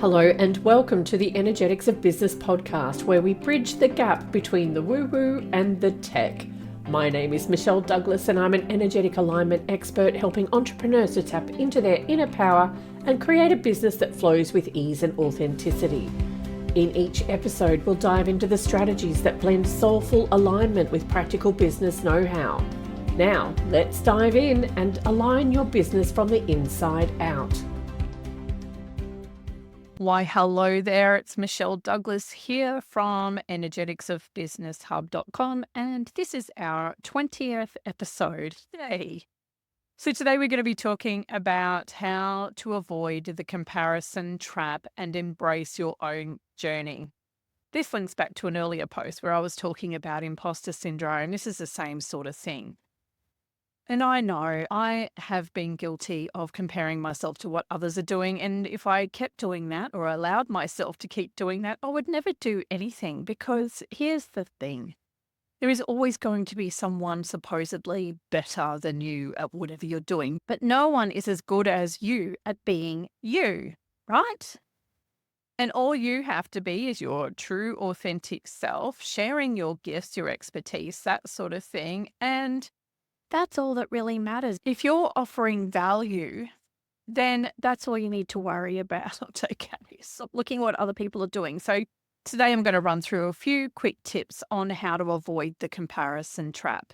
Hello and welcome to the Energetics of Business podcast, where we bridge the gap between the woo-woo and the tech. My name is Michelle Douglas and I'm an energetic alignment expert helping entrepreneurs to tap into their inner power and create a business that flows with ease and authenticity. In each episode, we'll dive into the strategies that blend soulful alignment with practical business know-how. Now, let's dive in and align your business from the inside out. Why, hello there. It's Michelle Douglas here from energeticsofbusinesshub.com, and this is our 20th episode today. So today we're going to be talking about how to avoid the comparison trap and embrace your own journey. This links back to an earlier post where I was talking about imposter syndrome. This is the same sort of thing. And I know I have been guilty of comparing myself to what others are doing. And if I kept doing that or allowed myself to keep doing that, I would never do anything, because here's the thing. There is always going to be someone supposedly better than you at whatever you're doing, but no one is as good as you at being you, right? And all you have to be is your true, authentic self, sharing your gifts, your expertise, that sort of thing. And that's all that really matters. If you're offering value, then that's all you need to worry about. Okay, stop looking what other people are doing. So today I'm going to run through a few quick tips on how to avoid the comparison trap.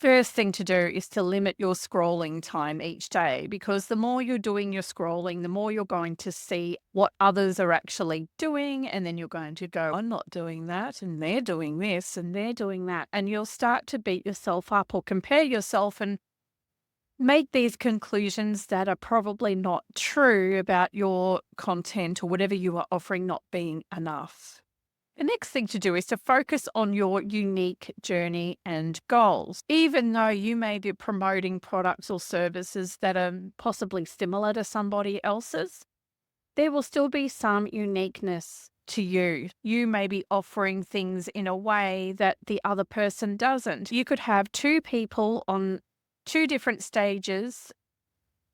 First thing to do is to limit your scrolling time each day, because the more you're doing your scrolling, the more you're going to see what others are actually doing. And then you're going to go, I'm not doing that. And they're doing this and they're doing that. And you'll start to beat yourself up or compare yourself and make these conclusions that are probably not true about your content or whatever you are offering not being enough. The next thing to do is to focus on your unique journey and goals. Even though you may be promoting products or services that are possibly similar to somebody else's, there will still be some uniqueness to you. You may be offering things in a way that the other person doesn't. You could have two people on two different stages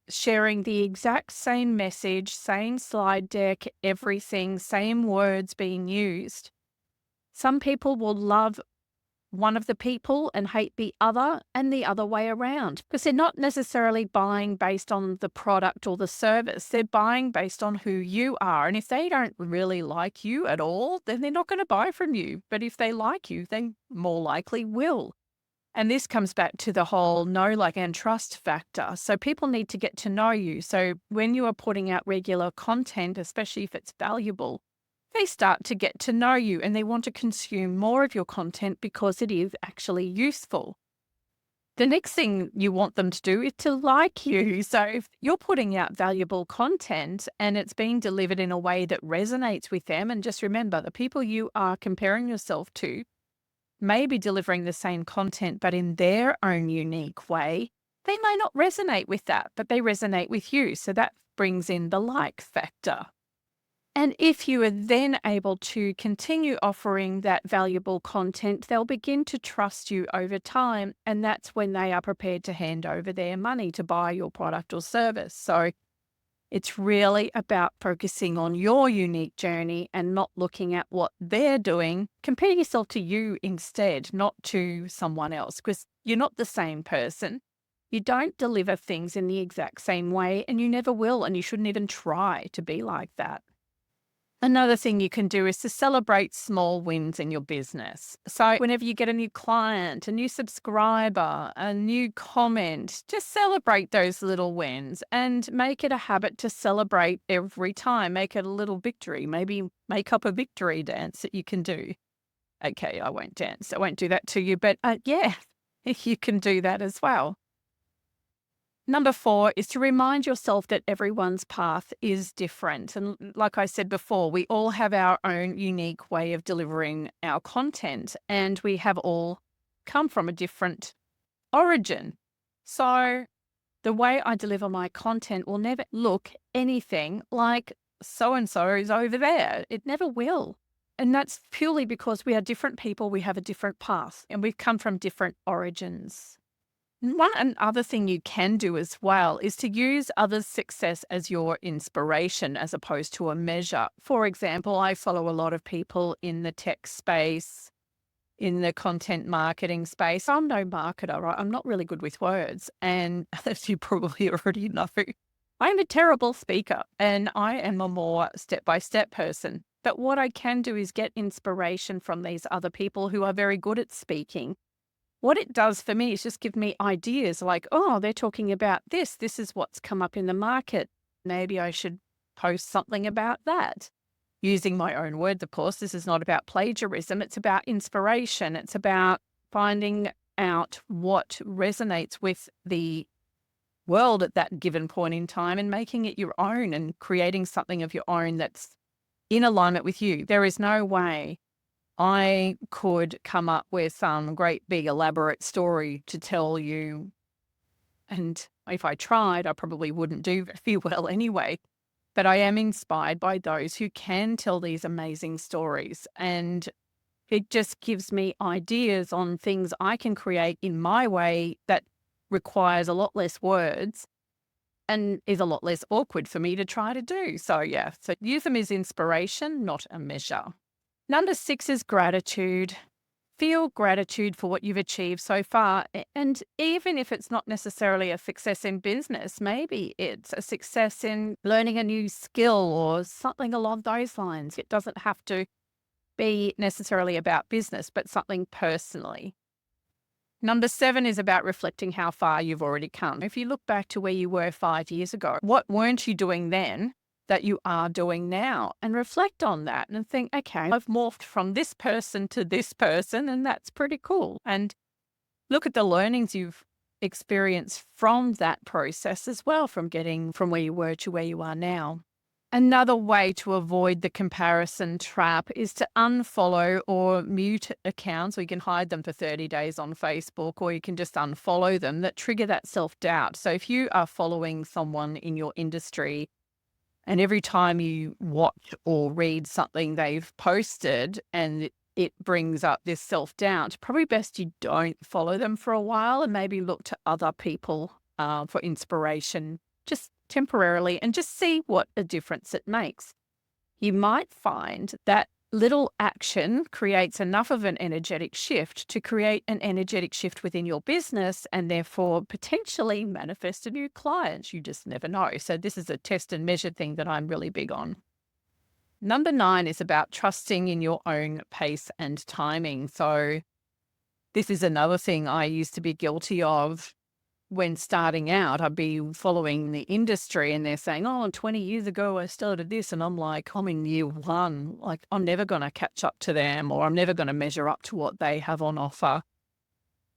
sharing the exact same message, same slide deck, everything, same words being used. Some people will love one of the people and hate the other, and the other way around, because they're not necessarily buying based on the product or the service. They're buying based on who you are. And if they don't really like you at all, then they're not going to buy from you. But if they like you, they more likely will. And this comes back to the whole know, like, and trust factor. So people need to get to know you. So when you are putting out regular content, especially if it's valuable, they start to get to know you and they want to consume more of your content because it is actually useful. The next thing you want them to do is to like you. So if you're putting out valuable content and it's being delivered in a way that resonates with them, and just remember, the people you are comparing yourself to may be delivering the same content, but in their own unique way. They may not resonate with that, but they resonate with you. So that brings in the like factor. And if you are then able to continue offering that valuable content, they'll begin to trust you over time. And that's when they are prepared to hand over their money to buy your product or service. So it's really about focusing on your unique journey and not looking at what they're doing. Compare yourself to you instead, not to someone else, because you're not the same person. You don't deliver things in the exact same way, and you never will, and you shouldn't even try to be like that. Another thing you can do is to celebrate small wins in your business. So whenever you get a new client, a new subscriber, a new comment, just celebrate those little wins and make it a habit to celebrate every time. Make it a little victory. Maybe make up a victory dance that you can do. Okay, I won't dance. I won't do that to you, but yeah, you can do that as well. Number 4 is to remind yourself that everyone's path is different. And like I said before, we all have our own unique way of delivering our content, and we have all come from a different origin. So the way I deliver my content will never look anything like so-and-so is over there. It never will. And that's purely because we are different people. We have a different path and we've come from different origins. One other thing you can do as well is to use others' success as your inspiration as opposed to a measure. For example, I follow a lot of people in the tech space, in the content marketing space. I'm no marketer, right? I'm not really good with words. And as you probably already know, I'm a terrible speaker and I am a more step-by-step person. But what I can do is get inspiration from these other people who are very good at speaking. What it does for me is just give me ideas like, oh, they're talking about this. This is what's come up in the market. Maybe I should post something about that. Using my own words, of course, this is not about plagiarism. It's about inspiration. It's about finding out what resonates with the world at that given point in time and making it your own and creating something of your own that's in alignment with you. There is no way I could come up with some great big elaborate story to tell you. And if I tried, I probably wouldn't do very well anyway. But I am inspired by those who can tell these amazing stories. And it just gives me ideas on things I can create in my way that requires a lot less words and is a lot less awkward for me to try to do. So yeah, so use them as inspiration, not a measure. Number 6 is gratitude. Feel gratitude for what you've achieved so far. And even if it's not necessarily a success in business, maybe it's a success in learning a new skill or something along those lines. It doesn't have to be necessarily about business, but something personally. Number 7 is about reflecting how far you've already come. If you look back to where you were 5 years ago, what weren't you doing then that you are doing now? And reflect on that and think, okay, I've morphed from this person to this person, and that's pretty cool. And look at the learnings you've experienced from that process as well, from getting from where you were to where you are now. Another way to avoid the comparison trap is to unfollow or mute accounts, or you can hide them for 30 days on Facebook, or you can just unfollow them that trigger that self-doubt. So if you are following someone in your industry and every time you watch or read something they've posted and it brings up this self-doubt, probably best you don't follow them for a while and maybe look to other people for inspiration, just temporarily, and just see what a difference it makes. You might find that little action creates enough of an energetic shift to create an energetic shift within your business and therefore potentially manifest a new client. You just never know. So this is a test and measure thing that I'm really big on. Number 9 is about trusting in your own pace and timing. So this is another thing I used to be guilty of. When starting out, I'd be following the industry and they're saying, oh, 20 years ago, I started this. And I'm like, I'm in year 1. Like, I'm never going to catch up to them, or I'm never going to measure up to what they have on offer.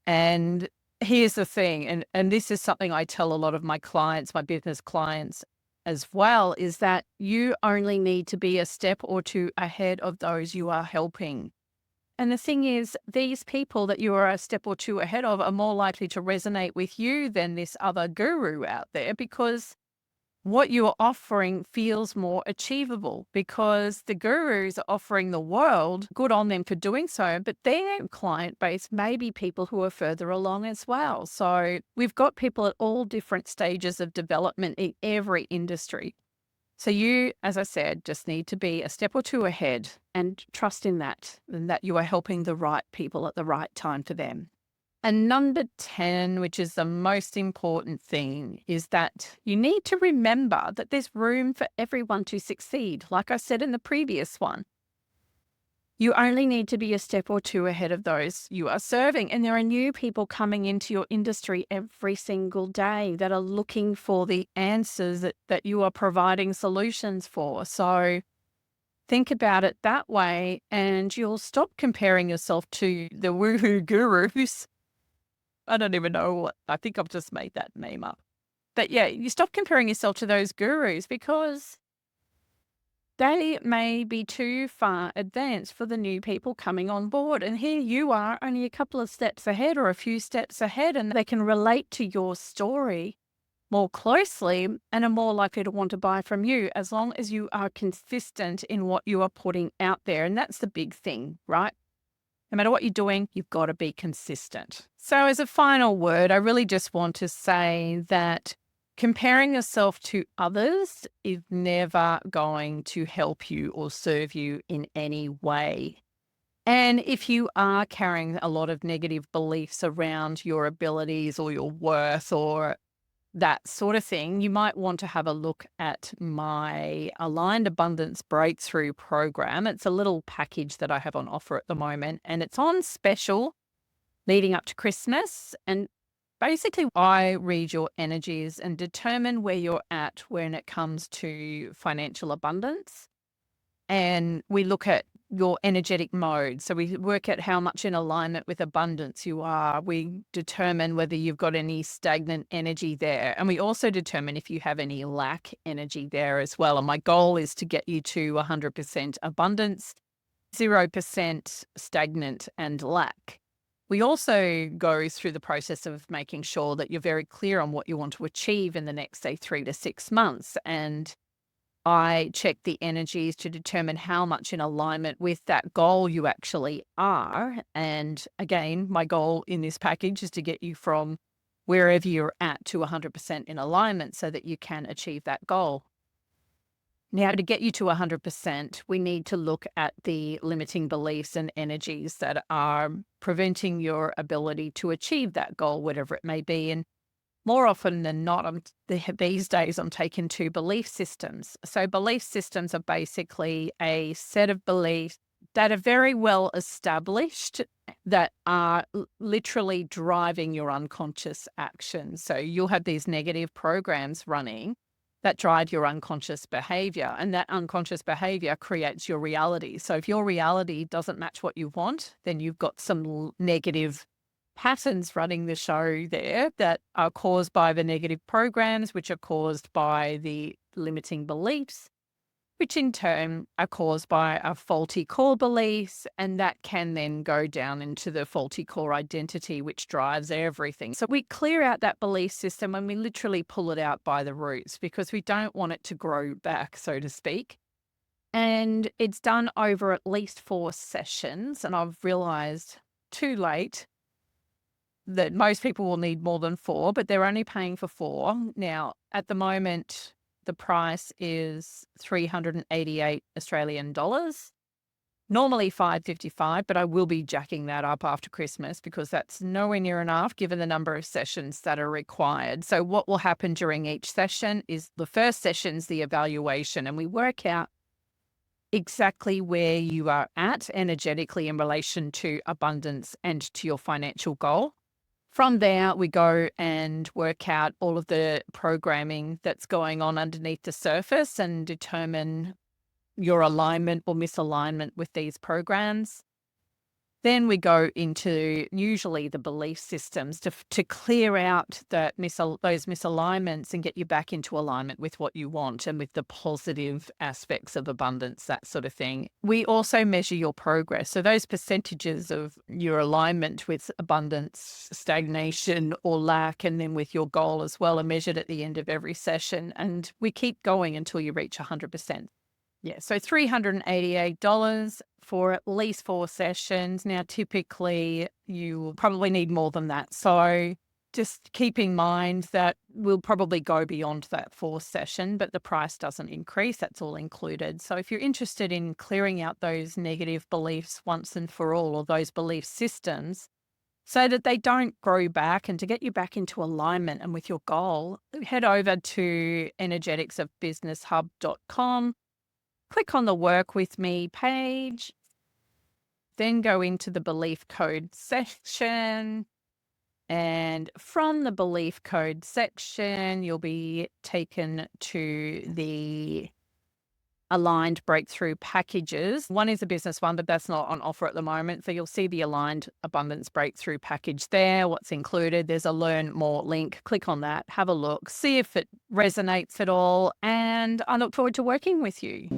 And here's the thing, and this is something I tell a lot of my clients, my business clients as well, is that you only need to be a step or two ahead of those you are helping. And the thing is, these people that you are a step or two ahead of are more likely to resonate with you than this other guru out there, because what you're offering feels more achievable, because the gurus are offering the world, good on them for doing so, but their client base may be people who are further along as well. So we've got people at all different stages of development in every industry. So you, as I said, just need to be a step or two ahead and trust in that, and that you are helping the right people at the right time for them. And number 10, which is the most important thing, is that you need to remember that there's room for everyone to succeed. Like I said in the previous one, you only need to be a step or two ahead of those you are serving. And there are new people coming into your industry every single day that are looking for the answers that you are providing solutions for. So think about it that way, and you'll stop comparing yourself to the woohoo gurus. I don't even know what, I think I've just made that name up. But yeah, you stop comparing yourself to those gurus because they may be too far advanced for the new people coming on board. And here you are only a couple of steps ahead or a few steps ahead, and they can relate to your story more closely and are more likely to want to buy from you as long as you are consistent in what you are putting out there. And that's the big thing, right? No matter what you're doing, you've got to be consistent. So as a final word, I really just want to say that comparing yourself to others is never going to help you or serve you in any way. And if you are carrying a lot of negative beliefs around your abilities or your worth or that sort of thing, you might want to have a look at my Aligned Abundance Breakthrough program. It's a little package that I have on offer at the moment, and it's on special leading up to Christmas. And basically, I read your energies and determine where you're at when it comes to financial abundance. And we look at your energetic mode. So we work at how much in alignment with abundance you are. We determine whether you've got any stagnant energy there. And we also determine if you have any lack energy there as well. And my goal is to get you to 100% abundance, 0% stagnant and lack. We also go through the process of making sure that you're very clear on what you want to achieve in the next, say, 3 to 6 months. And I check the energies to determine how much in alignment with that goal you actually are. And again, my goal in this package is to get you from wherever you're at to 100% in alignment so that you can achieve that goal. Now, to get you to 100%, we need to look at the limiting beliefs and energies that are preventing your ability to achieve that goal, whatever it may be. And more often than not, these days, I'm taking to belief systems. So belief systems are basically a set of beliefs that are very well established that are literally driving your unconscious action. So you'll have these negative programs running that drive your unconscious behavior, and that unconscious behavior creates your reality. So if your reality doesn't match what you want, then you've got some negative patterns running the show there that are caused by the negative programs, which are caused by the limiting beliefs, which in turn are caused by a faulty core beliefs. And that can then go down into the faulty core identity, which drives everything. So we clear out that belief system and we literally pull it out by the roots because we don't want it to grow back, so to speak. And it's done over at least 4 sessions. And I've realized too late that most people will need more than 4, but they're only paying for 4. Now, at the moment, the price is 388 Australian dollars. Normally 555, but I will be jacking that up after Christmas because that's nowhere near enough given the number of sessions that are required. So what will happen during each session is the first session's the evaluation, and we work out exactly where you are at energetically in relation to abundance and to your financial goal. From there, we go and work out all of the programming that's going on underneath the surface and determine your alignment or misalignment with these programs. Then we go into usually the belief systems to clear out those misalignments and get you back into alignment with what you want and with the positive aspects of abundance, that sort of thing. We also measure your progress. So those percentages of your alignment with abundance, stagnation or lack, and then with your goal as well are measured at the end of every session. And we keep going until you reach 100%. Yeah, so $388 for at least 4 sessions. Now, typically, you will probably need more than that. So just keep in mind that we'll probably go beyond that 4th session, but the price doesn't increase. That's all included. So if you're interested in clearing out those negative beliefs once and for all, or those belief systems, so that they don't grow back and to get you back into alignment and with your goal, head over to energeticsofbusinesshub.com. Click on the Work With Me page, then go into the belief code section. And from the belief code section, you'll be taken to the aligned breakthrough packages. One is a business one, but that's not on offer at the moment. So you'll see the aligned abundance breakthrough package there, what's included. There's a learn more link. Click on that, have a look, see if it resonates at all. And I look forward to working with you.